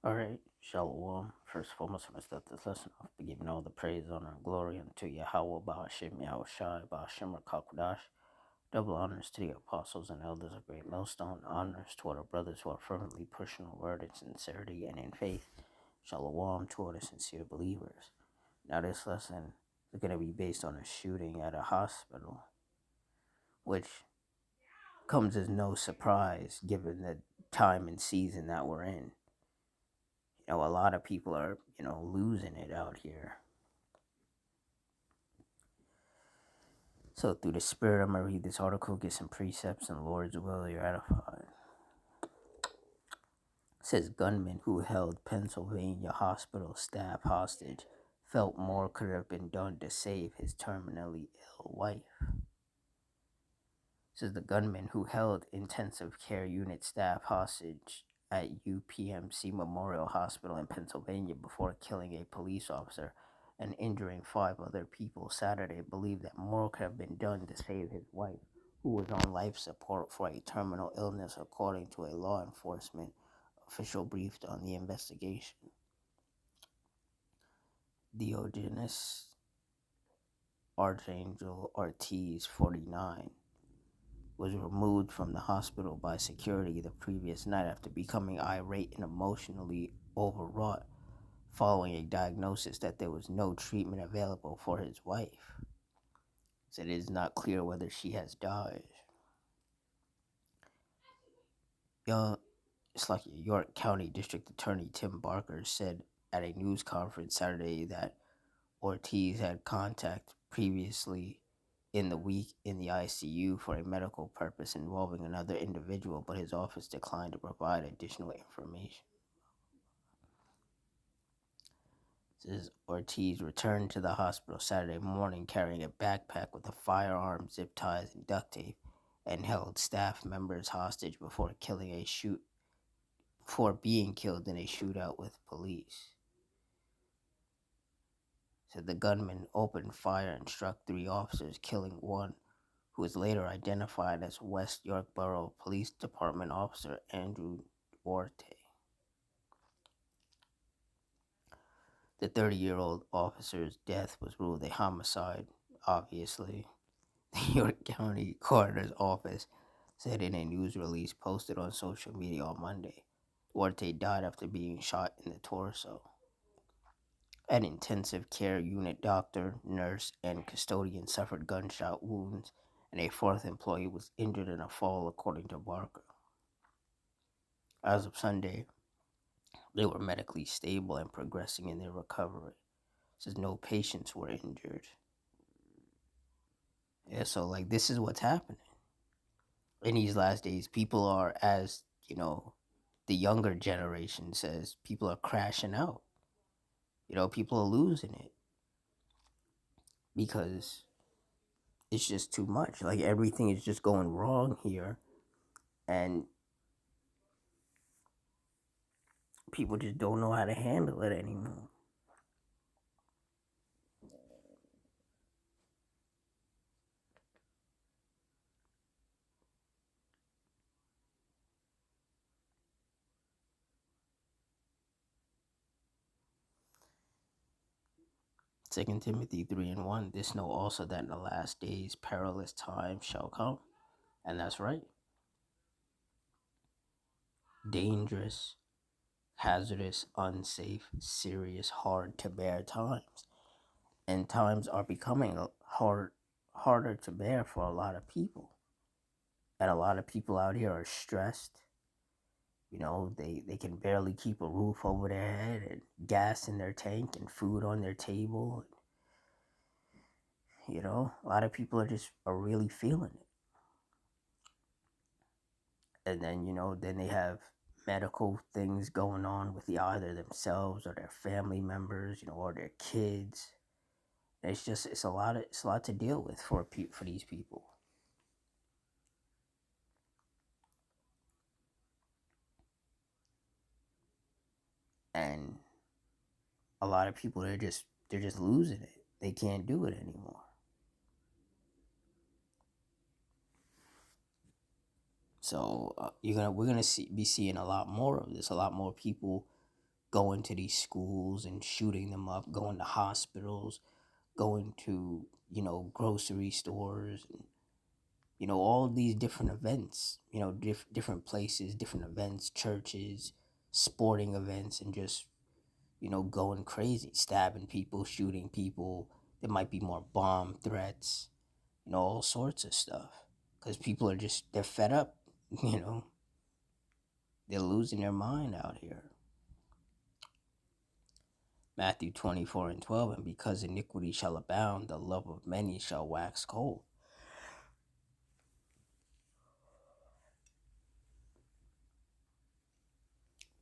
Alright, Shalom. First and foremost, I must start this lesson off by giving all the praise, honor, and glory unto Yahweh, Bahashim, Yahweh Shai, Bahashim, Rakakwadash. Double honors to the apostles and elders of Great Millstone. Honors to our brothers who are fervently pushing the word in sincerity and in faith. Shalom to all the sincere believers. Now, this lesson is going to be based on a shooting at a hospital, which comes as no surprise given the time and season that we're in. A lot of people are, losing it out here. So through the spirit, I'm going to read this article, get some precepts, and Lord's will, you're edified. It says, gunman who held Pennsylvania hospital staff hostage felt more could have been done to save his terminally ill wife. It says the gunman who held intensive care unit staff hostage at UPMC Memorial Hospital in Pennsylvania before killing a police officer and injuring 5 other people Saturday believed that more could have been done to save his wife, who was on life support for a terminal illness, according to a law enforcement official briefed on the investigation. Diogenes Archangel Ortiz, 49, was removed from the hospital by security the previous night after becoming irate and emotionally overwrought following a diagnosis that there was no treatment available for his wife. Said it is not clear whether she has died. York County District Attorney Tim Barker said at a news conference Saturday that Ortiz had contact previously in the week in the ICU for a medical purpose involving another individual, but his office declined to provide additional information. Says Ortiz returned to the hospital Saturday morning carrying a backpack with a firearm, zip ties, and duct tape, and held staff members hostage before being killed in a shootout with police. Said the gunman opened fire and struck 3 officers, killing one, who was later identified as West York Borough Police Department Officer Andrew Duarte. The 30-year-old officer's death was ruled a homicide, obviously. The York County Coroner's Office said in a news release posted on social media on Monday. Duarte died after being shot in the torso. An intensive care unit doctor, nurse, and custodian suffered gunshot wounds, and a 4th employee was injured in a fall, according to Barker. As of Sunday, they were medically stable and progressing in their recovery. It says no patients were injured. Yeah, so this is what's happening in these last days. People are, as the younger generation says, people are crashing out. People are losing it because it's just too much. Everything is just going wrong here, and people just don't know how to handle it anymore. 2 Timothy 3:1, this know also that in the last days perilous times shall come. And that's right. Dangerous, hazardous, unsafe, serious, hard to bear times. And times are becoming harder to bear for a lot of people. And a lot of people out here are stressed. They can barely keep a roof over their head and gas in their tank and food on their table. A lot of people are really feeling it. And then they have medical things going on with either themselves or their family members, or their kids. And it's a lot to deal with for these people. And a lot of people they're just losing it. They can't do it anymore. So we're gonna be seeing a lot more of this. A lot more people going to these schools and shooting them up, going to hospitals, going to, grocery stores, and, all these different events, different places, different events, churches, sporting events, and just, going crazy, stabbing people, shooting people. There might be more bomb threats, all sorts of stuff. Because people they're fed up, you know, they're losing their mind out here. Matthew 24:12, and because iniquity shall abound, the love of many shall wax cold.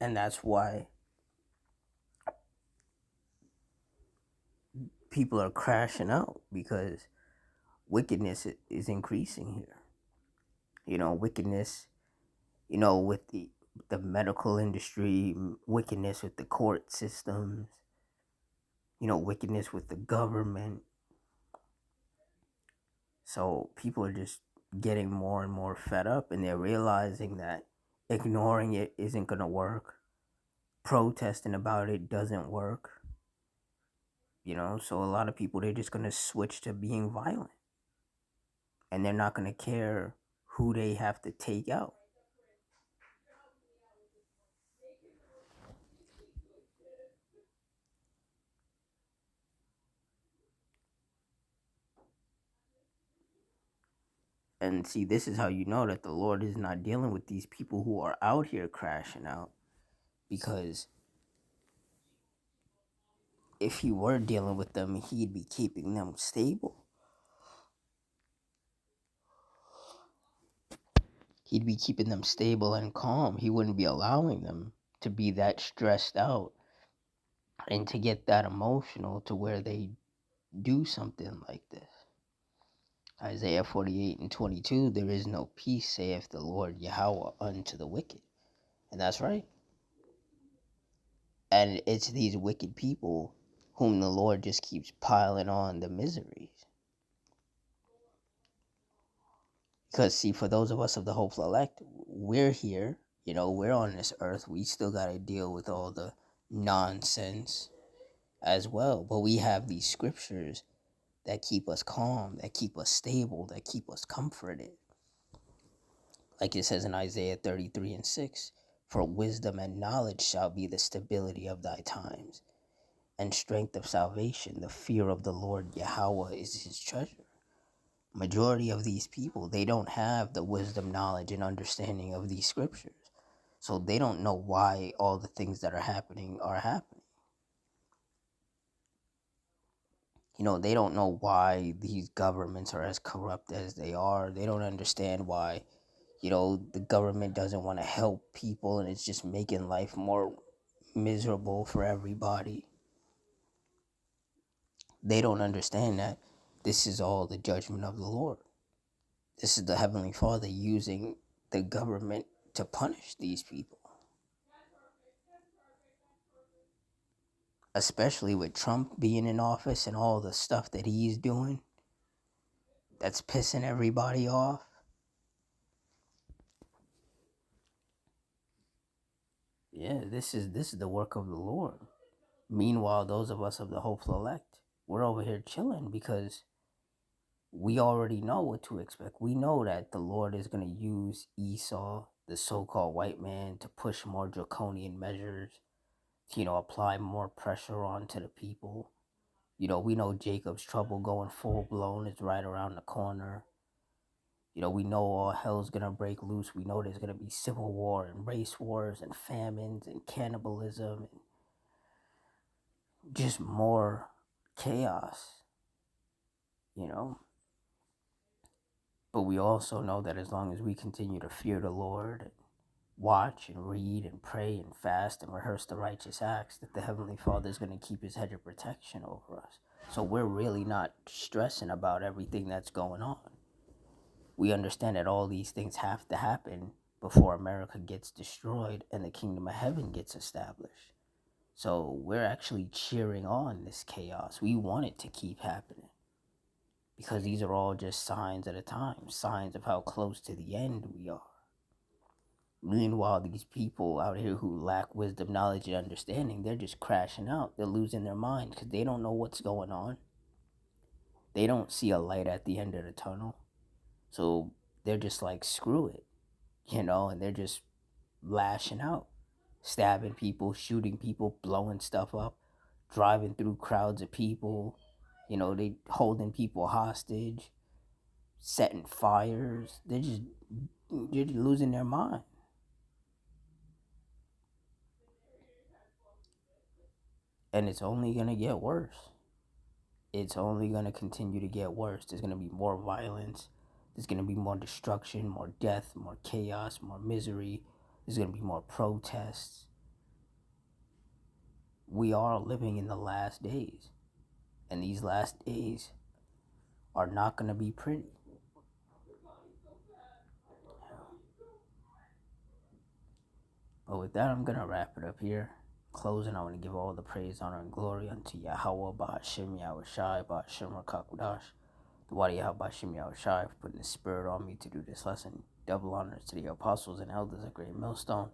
And that's why people are crashing out, because wickedness is increasing here. Wickedness, with the medical industry, wickedness with the court systems, wickedness with the government. So people are just getting more and more fed up, and they're realizing that ignoring it isn't going to work. Protesting about it doesn't work. So a lot of people, they're just going to switch to being violent, and they're not going to care who they have to take out. And see, this is how you know that the Lord is not dealing with these people who are out here crashing out. Because if he were dealing with them, he'd be keeping them stable. He'd be keeping them stable and calm. He wouldn't be allowing them to be that stressed out and to get that emotional to where they do something like this. Isaiah 48:22, there is no peace, saith the Lord Yahweh, unto the wicked. And that's right. And it's these wicked people whom the Lord just keeps piling on the miseries. Because, see, for those of us of the hopeful elect, we're here, we're on this earth. We still got to deal with all the nonsense as well. But we have these scriptures that keep us calm, that keep us stable, that keep us comforted. Like it says in Isaiah 33:6, for wisdom and knowledge shall be the stability of thy times, and strength of salvation. The fear of the Lord Yahweh is his treasure. Majority of these people, they don't have the wisdom, knowledge, and understanding of these scriptures. So they don't know why all the things that are happening are happening. They don't know why these governments are as corrupt as they are. They don't understand why, the government doesn't want to help people, and it's just making life more miserable for everybody. They don't understand that this is all the judgment of the Lord. This is the Heavenly Father using the government to punish these people. Especially with Trump being in office and all the stuff that he's doing that's pissing everybody off. Yeah, this is the work of the Lord. Meanwhile, those of us of the hopeful elect, we're over here chilling because we already know what to expect. We know that the Lord is going to use Esau, the so-called white man, to push more draconian measures, to, apply more pressure onto the people. We know Jacob's trouble going full blown is right around the corner. We know all hell's going to break loose. We know there's going to be civil war and race wars and famines and cannibalism and just more chaos, you know. But we also know that as long as we continue to fear the Lord and watch and read and pray and fast and rehearse the righteous acts, that the Heavenly Father is going to keep his hedge of protection over us. So we're really not stressing about everything that's going on. We understand that all these things have to happen before America gets destroyed and the kingdom of heaven gets established. So we're actually cheering on this chaos. We want it to keep happening, because these are all just signs at a time, signs of how close to the end we are. Meanwhile, these people out here who lack wisdom, knowledge, and understanding, they're just crashing out. They're losing their mind because they don't know what's going on. They don't see a light at the end of the tunnel. So they're just like, screw it, and they're just lashing out, stabbing people, shooting people, blowing stuff up, driving through crowds of people. They holding people hostage, setting fires. They're just losing their mind. And it's only going to get worse. It's only going to continue to get worse. There's going to be more violence. There's going to be more destruction, more death, more chaos, more misery. There's going to be more protests. We are living in the last days. And these last days are not going to be pretty. But with that, I'm going to wrap it up here. Closing, I want to give all the praise, honor, and glory unto Yahweh, Ba'ashem, Yahweh Shai, Ba'ashem, Rakakudash. The Wadi Yahweh, Ba'ashem, Yahweh Shai, for putting the spirit on me to do this lesson. Double honors to the apostles and elders of Great Millstone.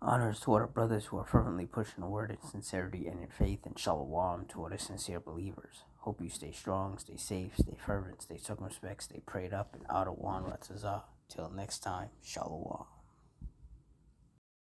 Honors to all the brothers who are fervently pushing the word in sincerity and in faith, and shalom to all the sincere believers. Hope you stay strong, stay safe, stay fervent, stay circumspect, stay prayed up, and out of one Ratzazah. Till next time, shalom.